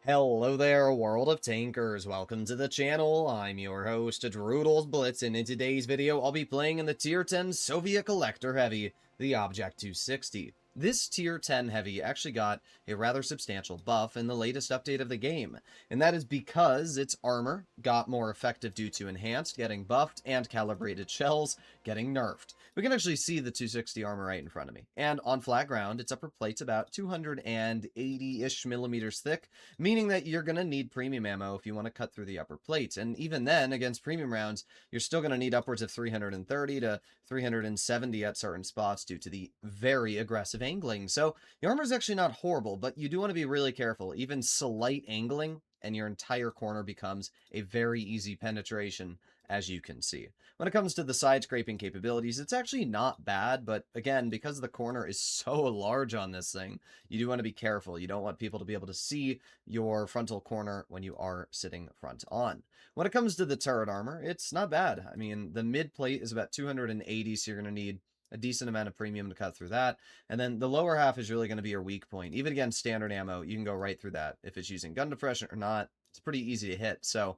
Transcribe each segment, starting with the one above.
Hello there, world of tankers. Welcome to the channel. I'm your host, Droodles Blitz, and in today's video, I'll be playing in the Tier 10 Soviet Collector Heavy, the Object 260. This Tier 10 Heavy actually got a rather substantial buff in the latest update of the game, and that is because its armor got more effective due to Enhanced getting buffed and Calibrated Shells getting nerfed. We can actually see the 260 armor right in front of me, and on flat ground, its upper plate's about 280-ish millimeters thick, meaning that you're going to need premium ammo if you want to cut through the upper plate. And even then, against premium rounds, you're still going to need upwards of 330 to 370 at certain spots due to the very aggressive angling. So the armor is actually not horrible, but you do want to be really careful. Even slight angling and your entire corner becomes a very easy penetration, as you can see. When it comes to the side scraping capabilities, it's actually not bad, but again, because the corner is so large on this thing, you do want to be careful. You don't want people to be able to see your frontal corner when you are sitting front on. When it comes to the turret armor, it's not bad. I mean, the mid plate is about 280, so you're going to need a decent amount of premium to cut through that. And then the lower half is really going to be your weak point. Even against standard ammo, you can go right through that. If it's using gun depression or not, it's pretty easy to hit. So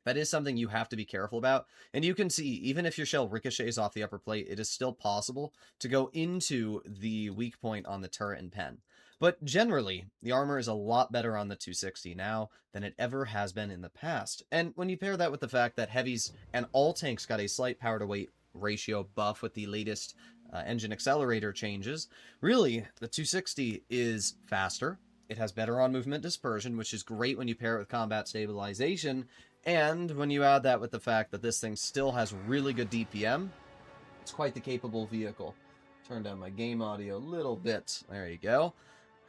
that is something you have to be careful about. And you can see, even if your shell ricochets off the upper plate, it is still possible to go into the weak point on the turret and pen. But generally, the armor is a lot better on the 260 now than it ever has been in the past. And when you pair that with the fact that heavies and all tanks got a slight power to weight ratio buff with the latest engine accelerator changes, really, the 260 is faster. It has better on-movement dispersion, which is great when you pair it with combat stabilization. And when you add that with the fact that this thing still has really good DPM, it's quite the capable vehicle. Turn down my game audio a little bit. There you go.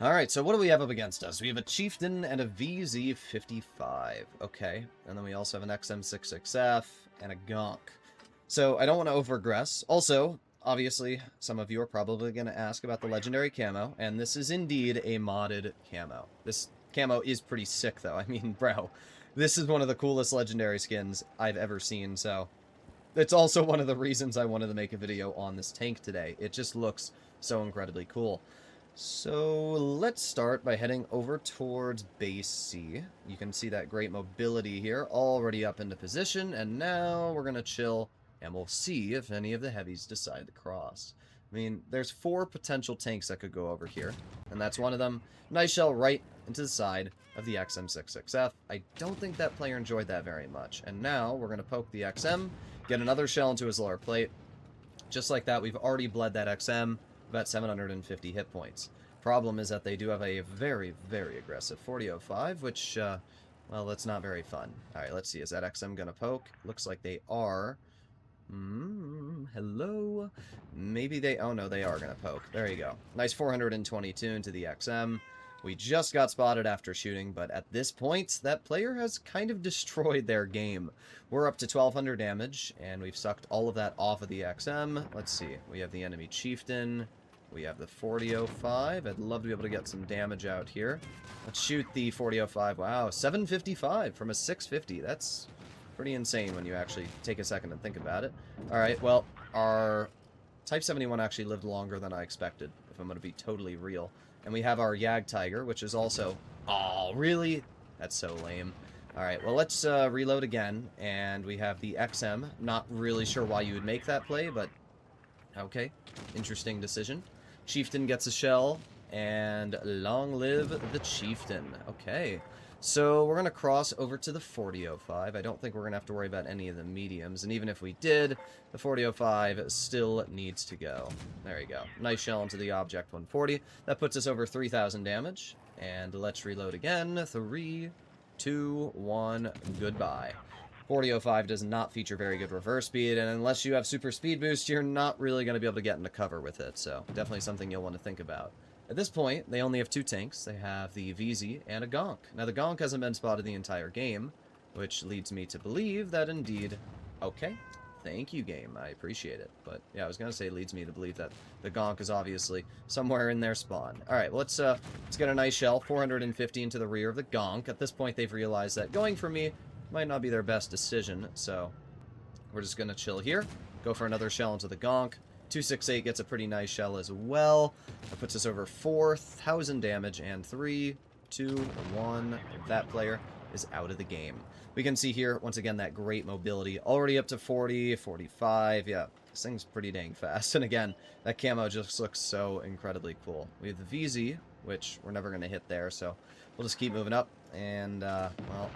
Alright, so what do we have up against us? We have a Chieftain and a VZ55. Okay, and then we also have an XM66F and a Gonk. So I don't want to overaggress. Also, obviously, some of you are probably going to ask about the legendary camo, and this is indeed a modded camo. This camo is pretty sick, though. I mean, bro, this is one of the coolest legendary skins I've ever seen, so it's also one of the reasons I wanted to make a video on this tank today. It just looks so incredibly cool. So let's start by heading over towards base C. You can see that great mobility here, already up into position, and now we're going to chill, and we'll see if any of the heavies decide to cross. I mean, there's 4 potential tanks that could go over here, and that's one of them. Nice shell right into the side of the XM66F. I don't think that player enjoyed that very much. And now we're going to poke the XM, get another shell into his lower plate. Just like that, we've already bled that XM about 750 hit points. Problem is that they do have a very, very aggressive 4005, which, well, that's not very fun. Alright, let's see. Is that XM going to poke? Looks like they are. Hello? Maybe they... Oh, no, they are going to poke. There you go. Nice 422 into the XM. We just got spotted after shooting, but at this point, that player has kind of destroyed their game. We're up to 1200 damage, and we've sucked all of that off of the XM. Let's see. We have the enemy Chieftain. We have the 4005. I'd love to be able to get some damage out here. Let's shoot the 4005. Wow, 755 from a 650. That's pretty insane when you actually take a second and think about it. Alright, well, our Type 71 actually lived longer than I expected, if I'm going to be totally real. And we have our Yag Tiger, which is also... Oh, really? That's so lame. Alright, well, let's reload again. And we have the XM. Not really sure why you would make that play, but... Okay. Interesting decision. Chieftain gets a shell. And long live the Chieftain. Okay. So we're going to cross over to the 4005. I don't think we're going to have to worry about any of the mediums. And even if we did, the 4005 still needs to go. There you go. Nice shell into the Object 140. That puts us over 3,000 damage. And let's reload again. 3, 2, 1, goodbye. 4005 does not feature very good reverse speed, and unless you have super speed boost, you're not really going to be able to get into cover with it. So definitely something you'll want to think about. At this point, they only have 2 tanks. They have the VZ and a Gonk. Now, the Gonk hasn't been spotted the entire game, which leads me to believe that indeed... Okay, thank you, game. I appreciate it. But, yeah, I was going to say leads me to believe that the Gonk is obviously somewhere in their spawn. Alright, well, let's get a nice shell. 450 into the rear of the Gonk. At this point, they've realized that going for me might not be their best decision, so we're just going to chill here. Go for another shell into the Gonk. 268 gets a pretty nice shell as well. That puts us over 4,000 damage, and 3, 2, 1. That player is out of the game. We can see here, once again, that great mobility. Already up to 40, 45. Yeah, this thing's pretty dang fast. And again, that camo just looks so incredibly cool. We have the VZ, which we're never going to hit there, so we'll just keep moving up. And, well,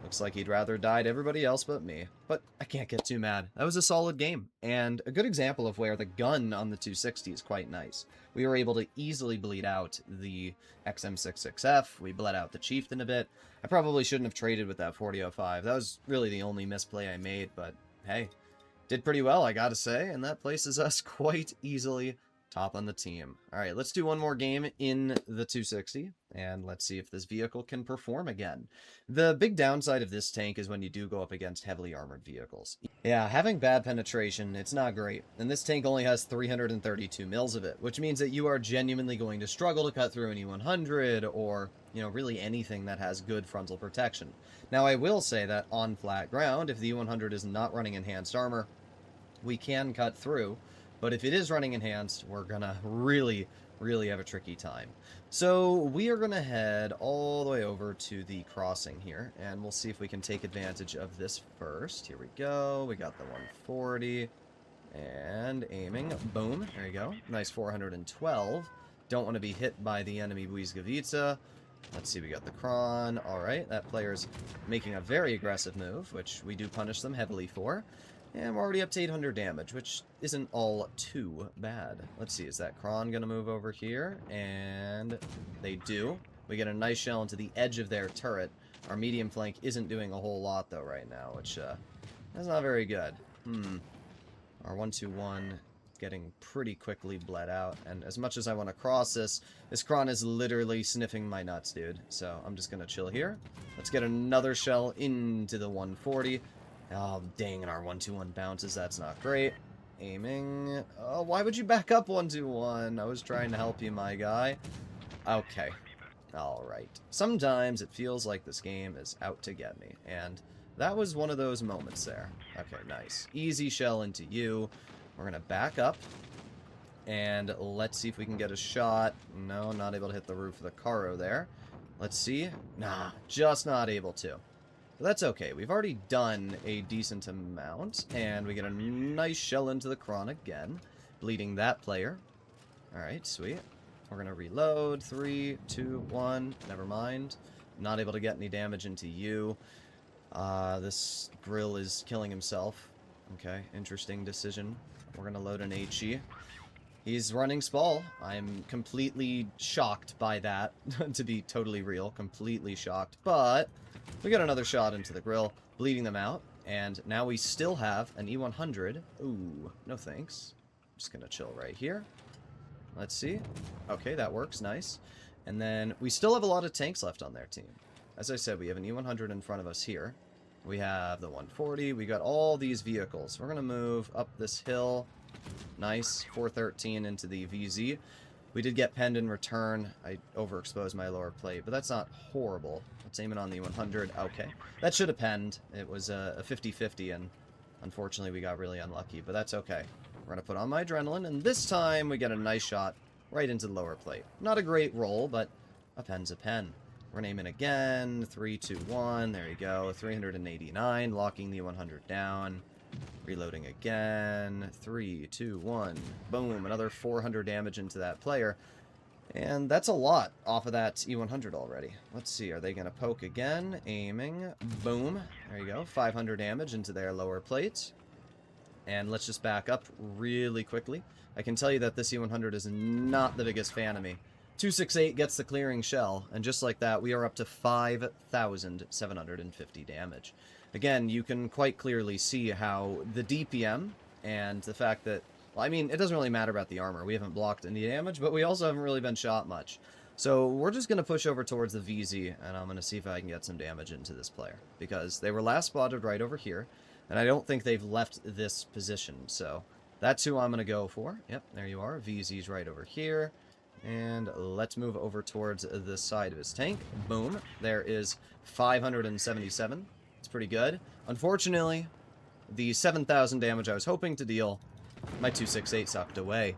looks like he'd rather died everybody else but me. But I can't get too mad. That was a solid game, and a good example of where the gun on the 260 is quite nice. We were able to easily bleed out the XM66F. We bled out the Chieftain a bit. I probably shouldn't have traded with that 4005. That was really the only misplay I made, but hey, did pretty well, I gotta say, and that places us quite easily top on the team. All right, let's do one more game in the 260, and let's see if this vehicle can perform again. The big downside of this tank is when you do go up against heavily armored vehicles. Yeah, having bad penetration, it's not great, and this tank only has 332 mils of it, which means that you are genuinely going to struggle to cut through an E100 or, you know, really anything that has good frontal protection. Now, I will say that on flat ground, if the E100 is not running enhanced armor, we can cut through. But if it is running enhanced, we're gonna really have a tricky time. So we are gonna head all the way over to the crossing here, and we'll see if we can take advantage of this first. Here we go. We got the 140, and aiming. Boom. There you go. Nice 412. Don't want to be hit by the enemy Błyskawica. Let's see, we got the Kron. Alright, that player's making a very aggressive move, which we do punish them heavily for. And we're already up to 800 damage, which isn't all too bad. Let's see, is that Kron going to move over here? And they do. We get a nice shell into the edge of their turret. Our medium flank isn't doing a whole lot, though, right now, which that's not very good. Our 121 getting pretty quickly bled out. And as much as I want to cross this Kron is literally sniffing my nuts, dude. So I'm just going to chill here. Let's get another shell into the 140. Oh, dang, and our 121 bounces. That's not great. Aiming. Oh, why would you back up 121? I was trying to help you, my guy. Okay. Alright. Sometimes it feels like this game is out to get me, and that was one of those moments there. Okay, nice. Easy shell into you. We're gonna back up, and let's see if we can get a shot. No, not able to hit the roof of the Caro there. Let's see. Nah, just not able to. But that's okay. We've already done a decent amount, and we get a nice shell into the Kron again, bleeding that player. Alright, sweet. We're gonna reload. 3, 2, 1. Never mind. Not able to get any damage into you. This grill is killing himself. Okay, interesting decision. We're gonna load an HE. He's running Spall. I'm completely shocked by that, to be totally real. Completely shocked. But we got another shot into the grill, bleeding them out. And now we still have an E100. Ooh, no thanks. I'm just gonna chill right here. Let's see. Okay, that works. Nice. And then we still have a lot of tanks left on their team. As I said, we have an E100 in front of us here. We have the 140. We got all these vehicles. We're going to move up this hill. Nice. 413 into the VZ. We did get penned in return. I overexposed my lower plate, but that's not horrible. Let's aim it on the 100. Okay. That should have penned. It was a 50-50, and unfortunately we got really unlucky, but that's okay. We're going to put on my adrenaline, and this time we get a nice shot right into the lower plate. Not a great roll, but a pen's a pen. We're going to aim it again. 3, 2, 1. There you go. 389, locking the 100 down. Reloading again. 3, 2, 1. Boom. Another 400 damage into that player. And that's a lot off of that E100 already. Let's see. Are they going to poke again? Aiming. Boom. There you go. 500 damage into their lower plate. And let's just back up really quickly. I can tell you that this E100 is not the biggest fan of me. 268 gets the clearing shell, and just like that, we are up to 5,750 damage. Again, you can quite clearly see how the DPM and the fact that, well, I mean, it doesn't really matter about the armor. We haven't blocked any damage, but we also haven't really been shot much. So we're just going to push over towards the VZ, and I'm going to see if I can get some damage into this player, because they were last spotted right over here, and I don't think they've left this position, so that's who I'm going to go for. Yep, there you are. VZ's right over here. And let's move over towards the side of his tank. Boom. There is 577. It's pretty good. Unfortunately, the 7,000 damage I was hoping to deal, my 268 sucked away.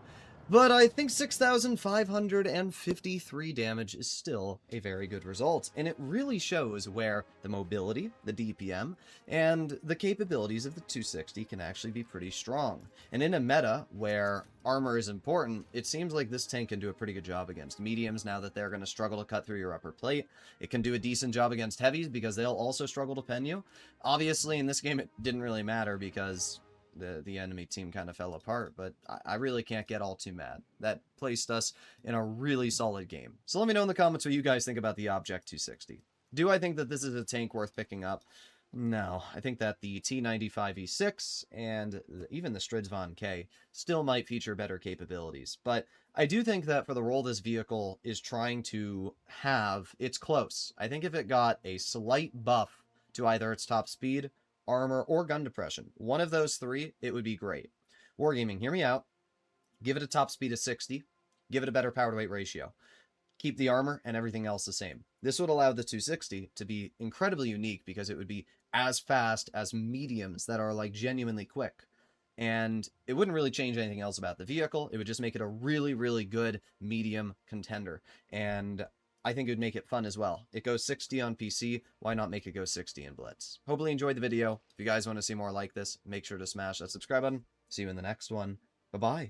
But I think 6,553 damage is still a very good result, and it really shows where the mobility, the DPM, and the capabilities of the 260 can actually be pretty strong. And in a meta where armor is important, it seems like this tank can do a pretty good job against mediums now that they're going to struggle to cut through your upper plate. It can do a decent job against heavies because they'll also struggle to pen you. Obviously, in this game, it didn't really matter because the enemy team kind of fell apart, but I really can't get all too mad. That placed us in a really solid game. So let me know in the comments what you guys think about the Object 260. Do I think that this is a tank worth picking up? No. I think that the T95E6 and even the Stridsvon K still might feature better capabilities, but I do think that for the role this vehicle is trying to have, it's close. I think if it got a slight buff to either its top speed, armor, or gun depression, one of those three, it would be great. Wargaming, hear me out. Give it a top speed of 60. Give it a better power to weight ratio. Keep the armor and everything else the same. This would allow the 260 to be incredibly unique because it would be as fast as mediums that are like genuinely quick. And it wouldn't really change anything else about the vehicle. It would just make it a really, really good medium contender. And I think it would make it fun as well. It goes 60 on PC. Why not make it go 60 in Blitz? Hopefully you enjoyed the video. If you guys want to see more like this, make sure to smash that subscribe button. See you in the next one. Bye-bye.